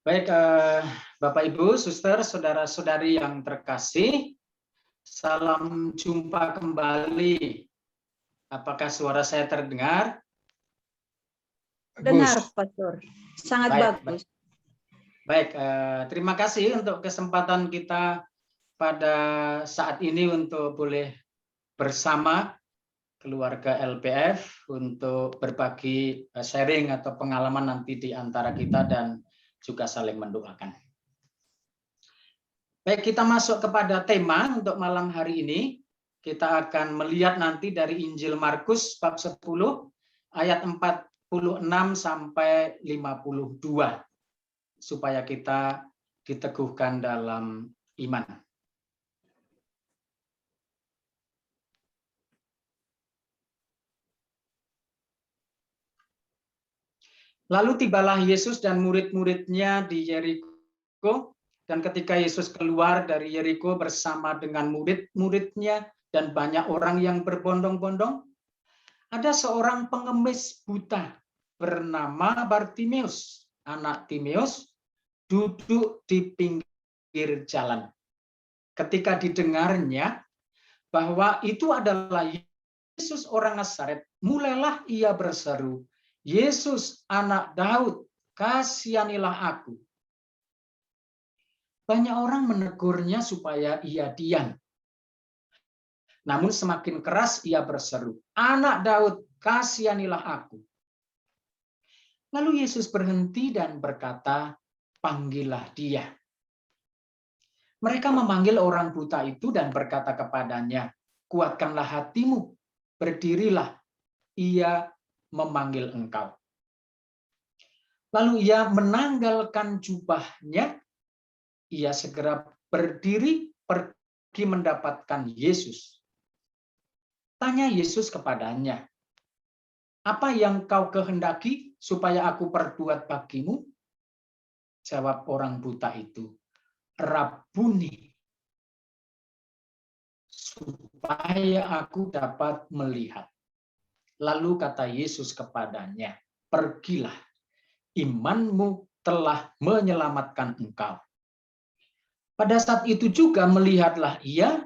Baik, Bapak Ibu, Suster, saudara-saudari yang terkasih, salam jumpa kembali. Apakah suara saya terdengar? Dengar, Pastor. Sangat bagus. Baik, terima kasih untuk kesempatan kita pada saat ini untuk boleh bersama keluarga LPF untuk berbagi sharing atau pengalaman nanti di antara kita dan juga saling mendoakan. Baik, kita masuk kepada tema untuk malam hari ini. Kita akan melihat nanti dari Injil Markus bab 10 ayat 46 sampai 52 supaya kita diteguhkan dalam iman. Lalu tibalah Yesus dan murid-muridnya di Yeriko, dan ketika Yesus keluar dari Yeriko bersama dengan murid-muridnya dan banyak orang yang berbondong-bondong, ada seorang pengemis buta bernama Bartimeus, anak Timeus, duduk di pinggir jalan. Ketika didengarnya bahwa itu adalah Yesus orang Nazaret, mulailah ia berseru, "Yesus anak Daud, kasihanilah aku." Banyak orang menegurnya supaya ia diam. Namun semakin keras ia berseru, "Anak Daud, kasihanilah aku." Lalu Yesus berhenti dan berkata, "Panggillah dia." Mereka memanggil orang buta itu dan berkata kepadanya, "Kuatkanlah hatimu, berdirilah, ia memanggil engkau." Lalu ia menanggalkan jubahnya, ia segera berdiri pergi mendapatkan Yesus. Tanya Yesus kepadanya, "Apa yang kau kehendaki supaya aku perbuat bagimu?" Jawab orang buta itu, "Rabuni, supaya aku dapat melihat." Lalu kata Yesus kepadanya, "Pergilah, imanmu telah menyelamatkan engkau." Pada saat itu juga melihatlah ia,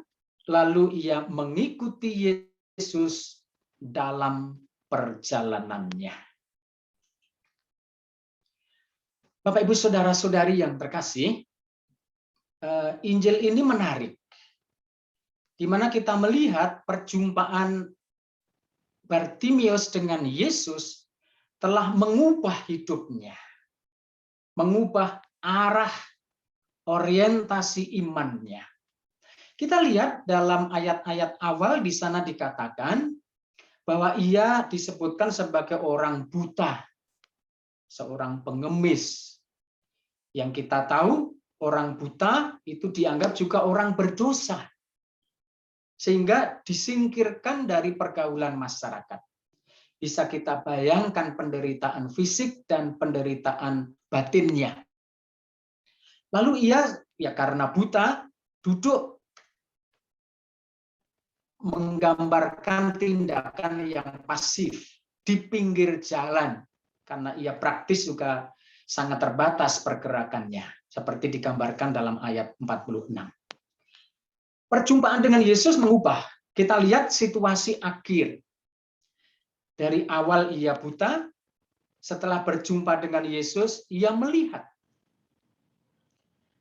lalu ia mengikuti Yesus dalam perjalanannya. Bapak, Ibu, saudara-saudari yang terkasih, Injil ini menarik, di mana kita melihat perjumpaan Bartimeus dengan Yesus telah mengubah hidupnya, mengubah arah orientasi imannya. Kita lihat dalam ayat-ayat awal di sana dikatakan bahwa ia disebutkan sebagai orang buta, seorang pengemis. Yang kita tahu orang buta itu dianggap juga orang berdosa, sehingga disingkirkan dari pergaulan masyarakat. Bisa kita bayangkan penderitaan fisik dan penderitaan batinnya. Lalu ia, ya karena buta, duduk menggambarkan tindakan yang pasif di pinggir jalan, karena ia praktis juga sangat terbatas pergerakannya, seperti digambarkan dalam ayat 46. Perjumpaan dengan Yesus mengubah. Kita lihat situasi akhir. Dari awal ia buta, setelah berjumpa dengan Yesus, ia melihat.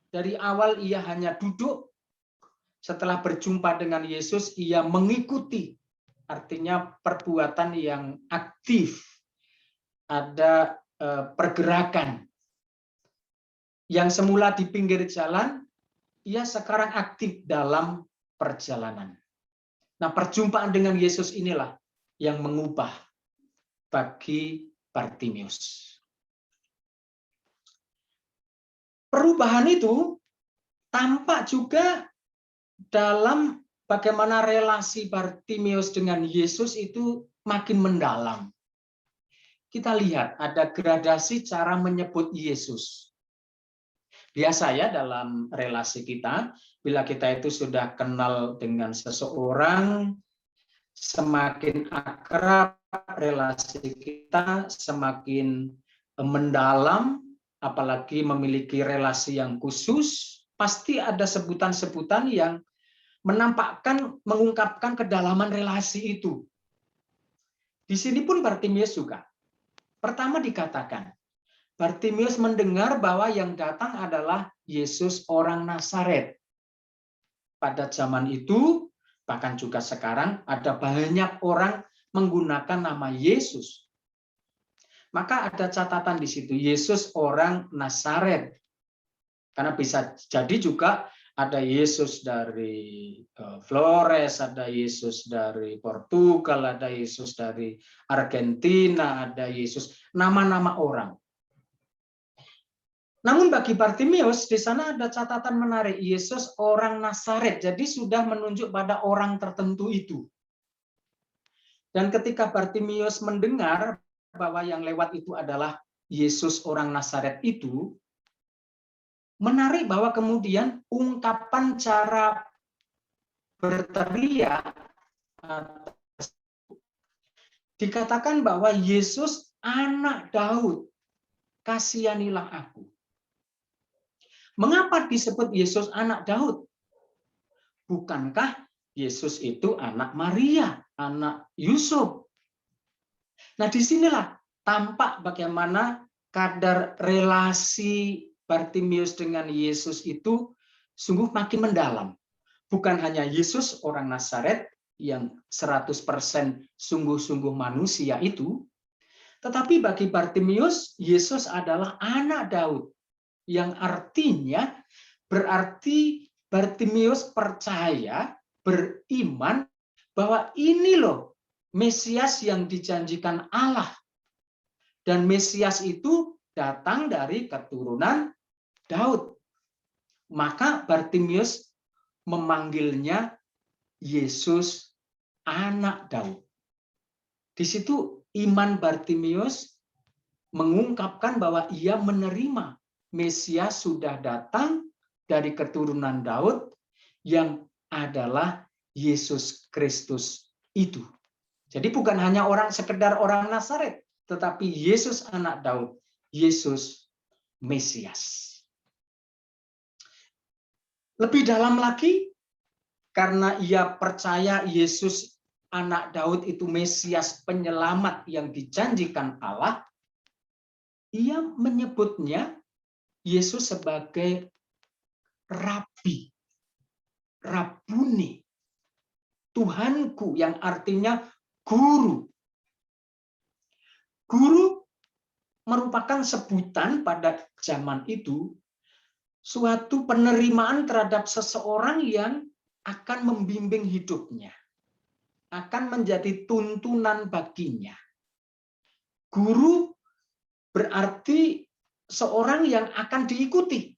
Dari awal ia hanya duduk, setelah berjumpa dengan Yesus, ia mengikuti. Artinya perbuatan yang aktif, ada pergerakan. Yang semula di pinggir jalan, ia sekarang aktif dalam perjalanan. Nah, perjumpaan dengan Yesus inilah yang mengubah bagi Bartimeus. Perubahan itu tampak juga dalam bagaimana relasi Bartimeus dengan Yesus itu makin mendalam. Kita lihat ada gradasi cara menyebut Yesus. Biasa ya dalam relasi kita, bila kita itu sudah kenal dengan seseorang, semakin akrab relasi kita, semakin mendalam, apalagi memiliki relasi yang khusus, pasti ada sebutan-sebutan yang menampakkan, mengungkapkan kedalaman relasi itu. Di sini pun Bartimius juga. Pertama dikatakan, Bartimius mendengar bahwa yang datang adalah Yesus orang Nazaret. Pada zaman itu, bahkan juga sekarang, ada banyak orang menggunakan nama Yesus. Maka ada catatan di situ, Yesus orang Nazaret. Karena bisa jadi juga ada Yesus dari Flores, ada Yesus dari Portugal, ada Yesus dari Argentina, ada Yesus, nama-nama orang. Namun bagi Bartimius, di sana ada catatan menarik, Yesus orang Nazaret, jadi sudah menunjuk pada orang tertentu itu. Dan ketika Bartimius mendengar bahwa yang lewat itu adalah Yesus orang Nazaret itu, menarik bahwa kemudian ungkapan cara berteriak dikatakan bahwa Yesus anak Daud, kasihanilah aku. Mengapa disebut Yesus anak Daud? Bukankah Yesus itu anak Maria, anak Yusuf? Nah, disinilah tampak bagaimana kadar relasi Bartimius dengan Yesus itu sungguh makin mendalam. Bukan hanya Yesus orang Nazaret yang 100% sungguh-sungguh manusia itu, tetapi bagi Bartimius, Yesus adalah anak Daud, yang artinya berarti Bartimius percaya, beriman bahwa ini loh Mesias yang dijanjikan Allah. Dan Mesias itu datang dari keturunan Daud. Maka Bartimius memanggilnya Yesus anak Daud. Di situ iman Bartimius mengungkapkan bahwa ia menerima Mesias sudah datang dari keturunan Daud yang adalah Yesus Kristus itu. Jadi bukan hanya sekedar orang Nazaret, tetapi Yesus anak Daud, Yesus Mesias. Lebih dalam lagi, karena ia percaya Yesus anak Daud itu Mesias penyelamat yang dijanjikan Allah, ia menyebutnya Yesus sebagai Rabi, Rabuni, Tuhanku, yang artinya guru. Guru merupakan sebutan pada zaman itu, suatu penerimaan terhadap seseorang yang akan membimbing hidupnya, akan menjadi tuntunan baginya. Guru berarti seorang yang akan diikuti,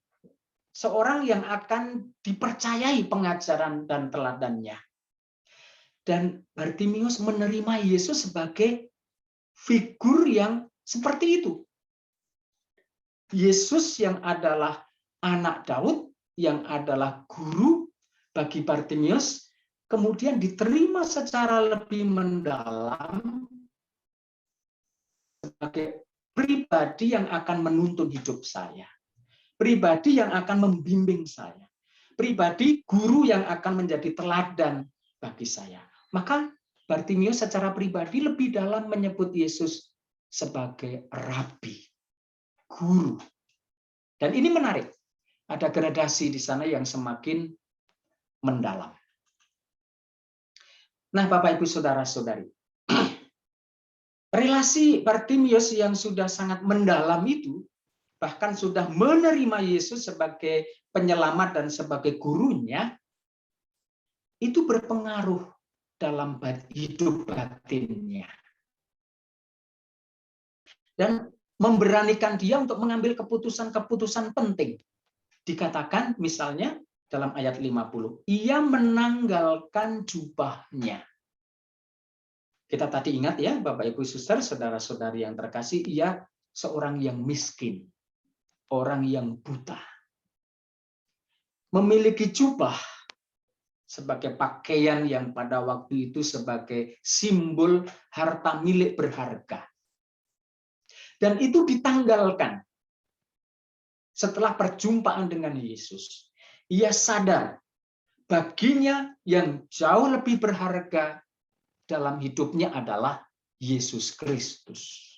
seorang yang akan dipercayai pengajaran dan teladannya. Dan Bartimius menerima Yesus sebagai figur yang seperti itu. Yesus yang adalah anak Daud, yang adalah guru bagi Bartimius, kemudian diterima secara lebih mendalam sebagai pribadi yang akan menuntun hidup saya, pribadi yang akan membimbing saya, pribadi guru yang akan menjadi teladan bagi saya. Maka Bartimius secara pribadi lebih dalam menyebut Yesus sebagai Rabi, guru. Dan ini menarik, ada gradasi di sana yang semakin mendalam. Nah, Bapak Ibu Saudara-saudari, relasi Bartimius yang sudah sangat mendalam itu, bahkan sudah menerima Yesus sebagai penyelamat dan sebagai gurunya, itu berpengaruh dalam hidup batinnya. Dan memberanikan dia untuk mengambil keputusan-keputusan penting. Dikatakan misalnya dalam ayat 50, ia menanggalkan jubahnya. Kita tadi ingat ya, Bapak Ibu Suster, saudara-saudari yang terkasih, ia seorang yang miskin, orang yang buta. Memiliki jubah sebagai pakaian yang pada waktu itu sebagai simbol harta milik berharga. Dan itu ditanggalkan. setelah perjumpaan dengan Yesus, ia sadar baginya yang jauh lebih berharga dalam hidupnya adalah Yesus Kristus.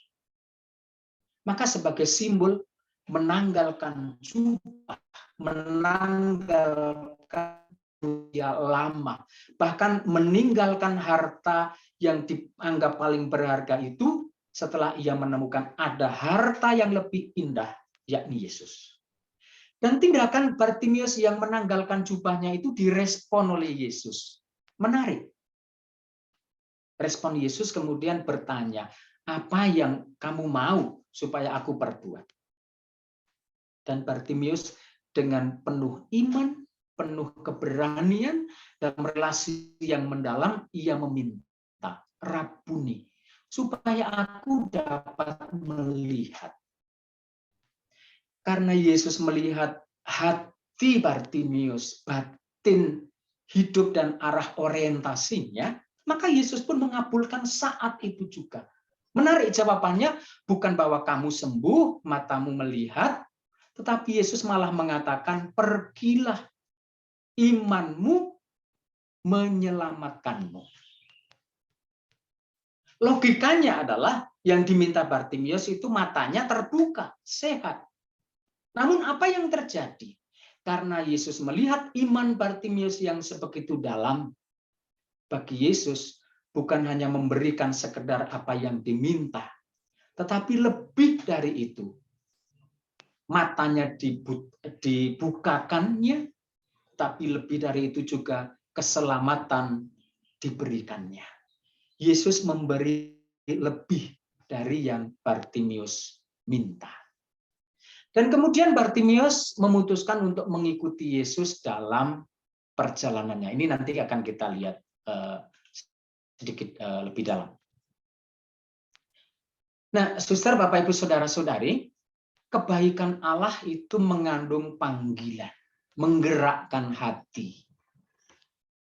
Maka sebagai simbol menanggalkan jubah, menanggalkan dunia lama, bahkan meninggalkan harta yang dianggap paling berharga itu setelah ia menemukan ada harta yang lebih indah, yakni Yesus. Dan tindakan Bartimius yang menanggalkan jubahnya itu direspon oleh Yesus. Menarik. Respon Yesus kemudian bertanya, apa yang kamu mau supaya aku perbuat? Dan Bartimius dengan penuh iman, penuh keberanian, dan relasi yang mendalam, ia meminta, Rabuni, supaya aku dapat melihat. Karena Yesus melihat hati Bartimius, batin hidup dan arah orientasinya, maka Yesus pun mengabulkan saat itu juga. Menarik jawabannya, bukan bahwa kamu sembuh, matamu melihat, tetapi Yesus malah mengatakan, pergilah, imanmu menyelamatkanmu. Logikanya adalah yang diminta Bartimius itu matanya terbuka, sehat. Namun apa yang terjadi? Karena Yesus melihat iman Bartimius yang sebegitu dalam, bagi Yesus bukan hanya memberikan sekedar apa yang diminta, tetapi lebih dari itu. Matanya dibukakannya, tapi lebih dari itu juga keselamatan diberikannya. Yesus memberi lebih dari yang Bartimius minta. Dan kemudian Bartimius memutuskan untuk mengikuti Yesus dalam perjalanannya. Ini nanti akan kita lihat sedikit lebih dalam. Nah, Suster, Bapak, Ibu, Saudara-saudari, kebaikan Allah itu mengandung panggilan, menggerakkan hati.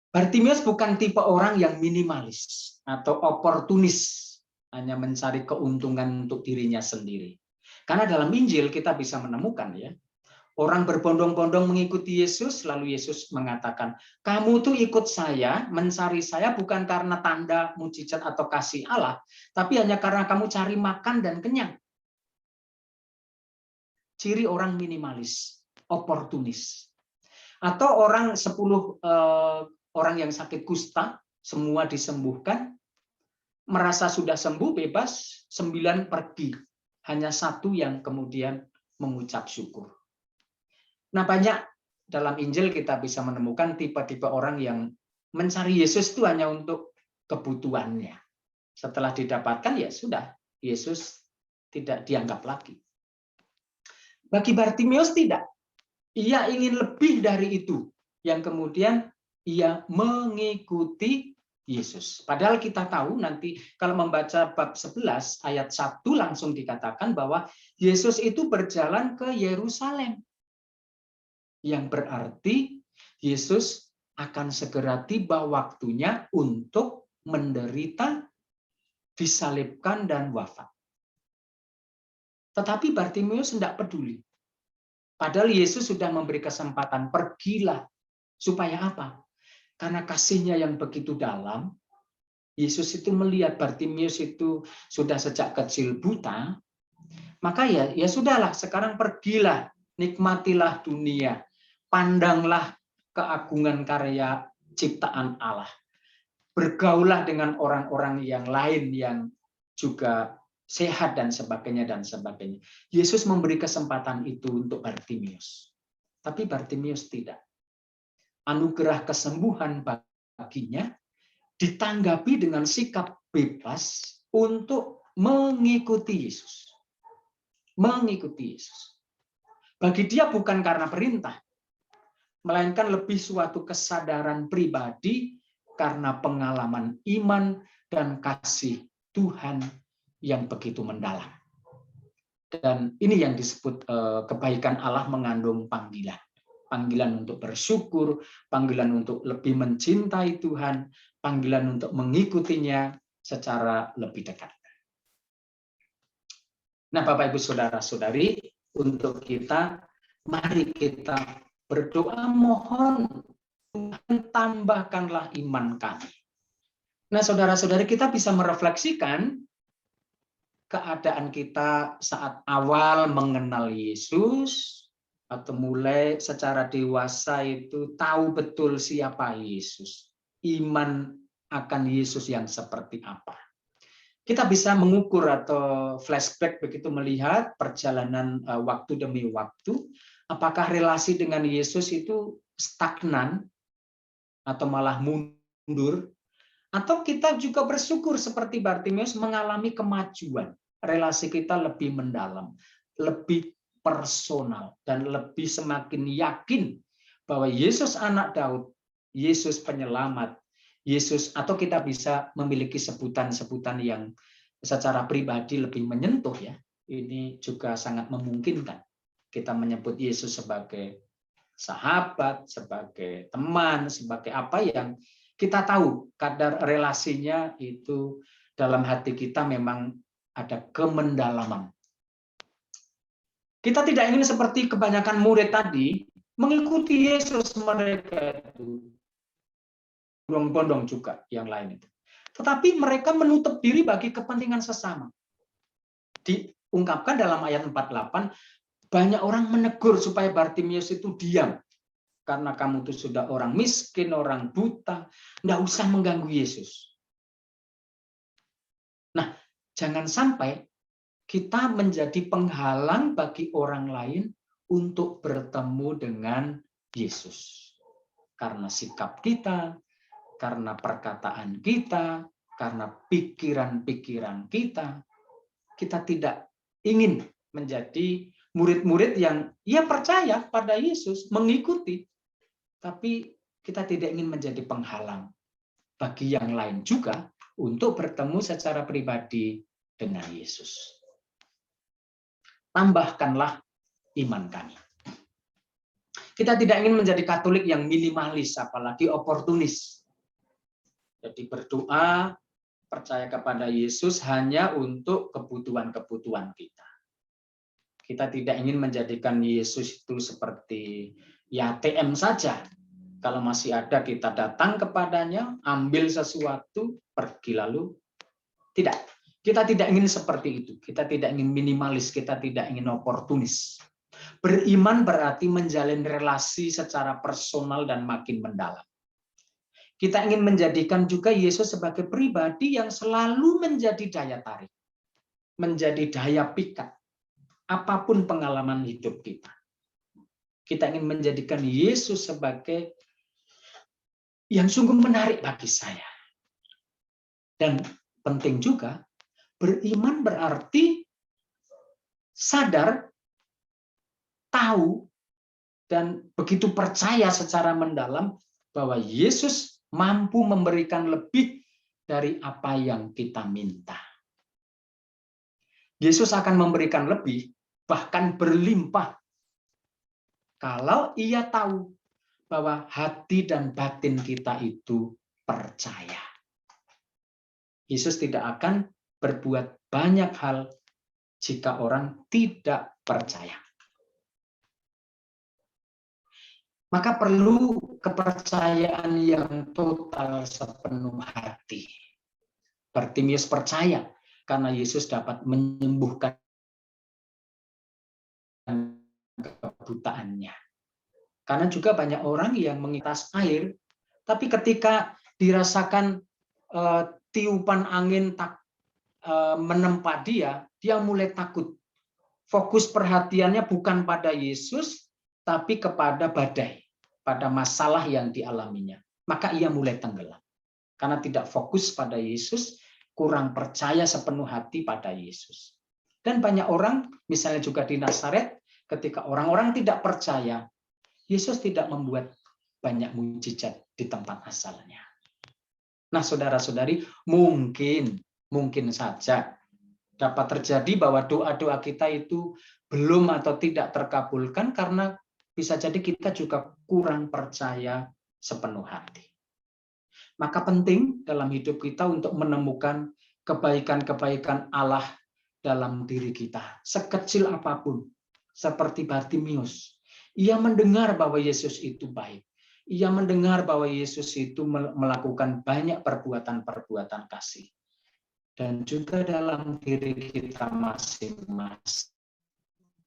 Bartimius bukan tipe orang yang minimalis atau oportunis, hanya mencari keuntungan untuk dirinya sendiri. Karena dalam Injil kita bisa menemukan ya, orang berbondong-bondong mengikuti Yesus, lalu Yesus mengatakan, kamu tuh ikut saya, mencari saya bukan karena tanda, mujizat, atau kasih Allah, tapi hanya karena kamu cari makan dan kenyang. Ciri orang minimalis, oportunis. Atau orang 10 orang yang sakit kusta, semua disembuhkan, merasa sudah sembuh, bebas, 9 pergi. Hanya 1 yang kemudian mengucap syukur. Nah, banyak dalam Injil kita bisa menemukan tipe-tipe orang yang mencari Yesus itu hanya untuk kebutuhannya. Setelah didapatkan, ya sudah, Yesus tidak dianggap lagi. Bagi Bartimius tidak. Ia ingin lebih dari itu, yang kemudian ia mengikuti Yesus. Padahal kita tahu nanti kalau membaca bab 11 ayat 1 langsung dikatakan bahwa Yesus itu berjalan ke Yerusalem. Yang berarti Yesus akan segera tiba waktunya untuk menderita, disalibkan, dan wafat. Tetapi Bartimius tidak peduli. Padahal Yesus sudah memberi kesempatan, pergilah. Supaya apa? Karena kasihnya yang begitu dalam, Yesus itu melihat Bartimius itu sudah sejak kecil buta, maka ya sudahlah, sekarang pergilah, nikmatilah dunia, pandanglah keagungan karya ciptaan Allah. Bergaulah dengan orang-orang yang lain yang juga sehat dan sebagainya dan sebagainya. Yesus memberi kesempatan itu untuk Bartimius. Tapi Bartimius tidak. Anugerah kesembuhan baginya ditanggapi dengan sikap bebas untuk mengikuti Yesus. Mengikuti Yesus. Bagi dia bukan karena perintah, melainkan lebih suatu kesadaran pribadi karena pengalaman iman dan kasih Tuhan yang begitu mendalam. Dan ini yang disebut kebaikan Allah mengandung panggilan. Panggilan untuk bersyukur, panggilan untuk lebih mencintai Tuhan, panggilan untuk mengikutinya secara lebih dekat. Nah, Bapak, Ibu, Saudara-saudari, untuk kita Mari kita berdoa, mohon Tuhan tambahkanlah iman kami. Nah, saudara-saudari, kita bisa merefleksikan keadaan kita saat awal mengenal Yesus, atau mulai secara dewasa itu tahu betul siapa Yesus. Iman akan Yesus yang seperti apa. Kita bisa mengukur atau flashback begitu melihat perjalanan waktu demi waktu, apakah relasi dengan Yesus itu stagnan atau malah mundur, atau kita juga bersyukur seperti Bartimeus mengalami kemajuan. Relasi kita lebih mendalam, lebih personal, dan lebih semakin yakin bahwa Yesus anak Daud, Yesus penyelamat, Yesus, atau kita bisa memiliki sebutan-sebutan yang secara pribadi lebih menyentuh ya. Ini juga sangat memungkinkan. Kita menyebut Yesus sebagai sahabat, sebagai teman, sebagai apa yang kita tahu kadar relasinya itu dalam hati kita memang ada kemendalaman. Kita tidak ingin seperti kebanyakan murid tadi mengikuti Yesus, mereka itu bondong-bondong juga yang lain itu. Tetapi mereka menutup diri bagi kepentingan sesama. Diungkapkan dalam ayat 48, banyak orang menegur supaya Bartimeus itu diam. Karena kamu itu sudah orang miskin, orang buta, nggak usah mengganggu Yesus. Nah, jangan sampai kita menjadi penghalang bagi orang lain untuk bertemu dengan Yesus. Karena sikap kita, karena perkataan kita, karena pikiran-pikiran kita, kita tidak ingin menjadi murid-murid yang ya percaya pada Yesus, mengikuti, tapi kita tidak ingin menjadi penghalang bagi yang lain juga untuk bertemu secara pribadi dengan Yesus. Tambahkanlah iman kami. Kita tidak ingin menjadi Katolik yang minimalis, apalagi oportunis. Jadi berdoa, percaya kepada Yesus hanya untuk kebutuhan-kebutuhan kita. Kita tidak ingin menjadikan Yesus itu seperti ya ATM saja. Kalau masih ada kita datang kepadanya, ambil sesuatu, pergi lalu. Tidak. Kita tidak ingin seperti itu. Kita tidak ingin minimalis, kita tidak ingin oportunis. Beriman berarti menjalin relasi secara personal dan makin mendalam. Kita ingin menjadikan juga Yesus sebagai pribadi yang selalu menjadi daya tarik, menjadi daya pikat, apapun pengalaman hidup kita. Kita ingin menjadikan Yesus sebagai yang sungguh menarik bagi saya. Dan penting juga, beriman berarti sadar, tahu, dan begitu percaya secara mendalam bahwa Yesus mampu memberikan lebih dari apa yang kita minta. Yesus akan memberikan lebih, bahkan berlimpah, kalau Ia tahu bahwa hati dan batin kita itu percaya. Yesus tidak akan berbuat banyak hal jika orang tidak percaya. Maka perlu kepercayaan yang total sepenuh hati. Bartimeus percaya karena Yesus dapat menyembuhkan kebutaannya. Karena juga banyak orang yang mengitas air, tapi ketika dirasakan tiupan angin menempa dia mulai takut. Fokus perhatiannya bukan pada Yesus, tapi kepada badai, pada masalah yang dialaminya. Maka ia mulai tenggelam. Karena tidak fokus pada Yesus, kurang percaya sepenuh hati pada Yesus. Dan banyak orang, misalnya juga di Nazaret, ketika orang-orang tidak percaya, Yesus tidak membuat banyak mujizat di tempat asalnya. Nah, saudara-saudari, mungkin saja dapat terjadi bahwa doa-doa kita itu belum atau tidak terkabulkan karena bisa jadi kita juga kurang percaya sepenuh hati. Maka penting dalam hidup kita untuk menemukan kebaikan-kebaikan Allah dalam diri kita, sekecil apapun, seperti Bartimeus. Ia mendengar bahwa Yesus itu baik. Ia mendengar bahwa Yesus itu melakukan banyak perbuatan-perbuatan kasih. Dan juga dalam diri kita masing-masing.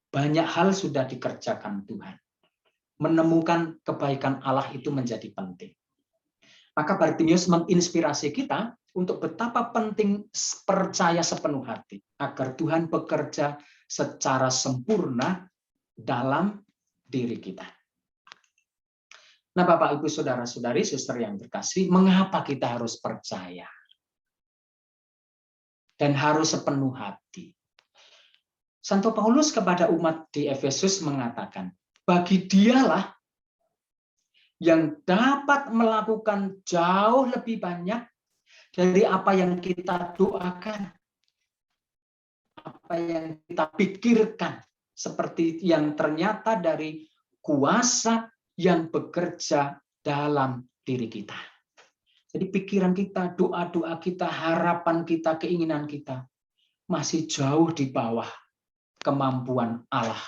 Banyak hal sudah dikerjakan Tuhan. Menemukan kebaikan Allah itu menjadi penting. Maka Bartimius menginspirasi kita untuk betapa penting percaya sepenuh hati. Agar Tuhan bekerja secara sempurna dalam diri kita. Nah, Bapak, Ibu, Saudara-saudari, suster yang terkasih, mengapa kita harus percaya? Dan harus sepenuh hati. Santo Paulus kepada umat di Efesus mengatakan, bagi dialah yang dapat melakukan jauh lebih banyak dari apa yang kita doakan, apa yang kita pikirkan, seperti yang ternyata dari kuasa yang bekerja dalam diri kita. Jadi pikiran kita, doa-doa kita, harapan kita, keinginan kita masih jauh di bawah kemampuan Allah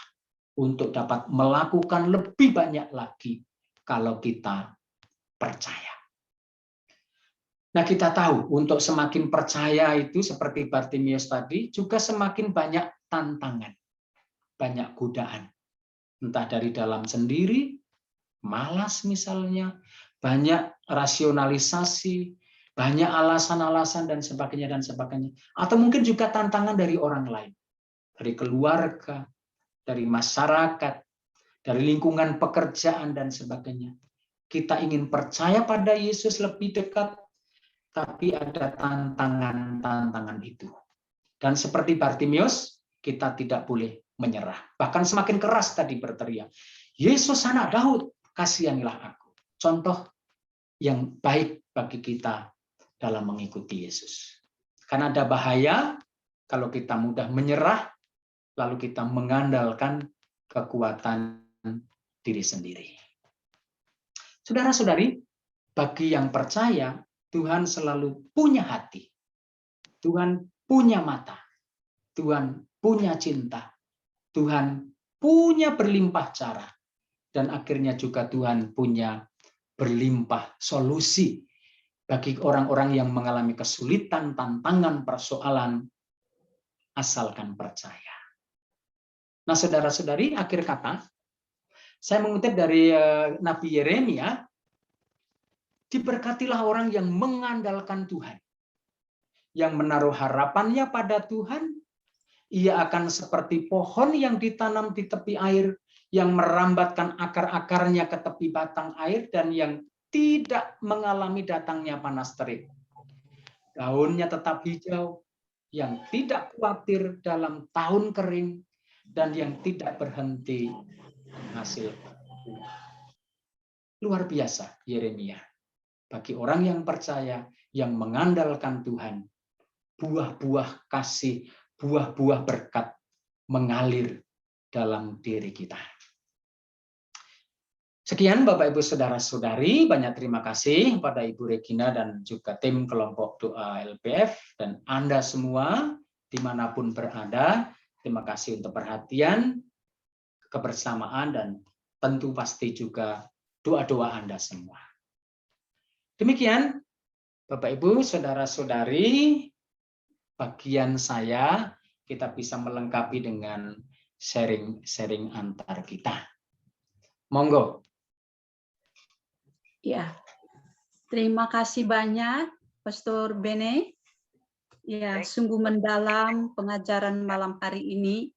untuk dapat melakukan lebih banyak lagi kalau kita percaya. Nah, kita tahu untuk semakin percaya itu seperti Bartimius tadi juga semakin banyak tantangan, banyak godaan. Entah dari dalam sendiri, malas misalnya, banyak rasionalisasi, banyak alasan-alasan dan sebagainya dan sebagainya. Atau mungkin juga tantangan dari orang lain, dari keluarga, dari masyarakat, dari lingkungan pekerjaan dan sebagainya. Kita ingin percaya pada Yesus lebih dekat, tapi ada tantangan-tantangan itu. Dan seperti Bartimius, kita tidak boleh menyerah. Bahkan semakin keras tadi berteriak, Yesus anak Daud, kasihanilah aku. Contoh yang baik bagi kita dalam mengikuti Yesus. Karena ada bahaya kalau kita mudah menyerah, lalu kita mengandalkan kekuatan diri sendiri. Saudara-saudari, bagi yang percaya, Tuhan selalu punya hati. Tuhan punya mata. Tuhan punya cinta. Tuhan punya berlimpah cara. Dan akhirnya juga Tuhan punya berlimpah solusi bagi orang-orang yang mengalami kesulitan, tantangan, persoalan, asalkan percaya. Nah, saudara-saudari, akhir kata, saya mengutip dari Nabi Yeremia, diberkatilah orang yang mengandalkan Tuhan, yang menaruh harapannya pada Tuhan. Ia akan seperti pohon yang ditanam di tepi air, yang merambatkan akar-akarnya ke tepi batang air, dan yang tidak mengalami datangnya panas terik. Daunnya tetap hijau, yang tidak khawatir dalam tahun kering, dan yang tidak berhenti menghasilkan buah. Luar biasa Yeremia. Bagi orang yang percaya, yang mengandalkan Tuhan, buah-buah kasih, buah-buah berkat mengalir dalam diri kita. Sekian Bapak Ibu Saudara-saudari, banyak terima kasih kepada Ibu Regina dan juga tim kelompok doa LPF dan Anda semua dimanapun berada. Terima kasih untuk perhatian, kebersamaan, dan tentu pasti juga doa-doa Anda semua. Demikian Bapak Ibu Saudara-saudari, bagian saya kita bisa melengkapi dengan sharing antar kita. Monggo. Ya, terima kasih banyak, Pastor Bene. Ya, sungguh mendalam pengajaran malam hari ini.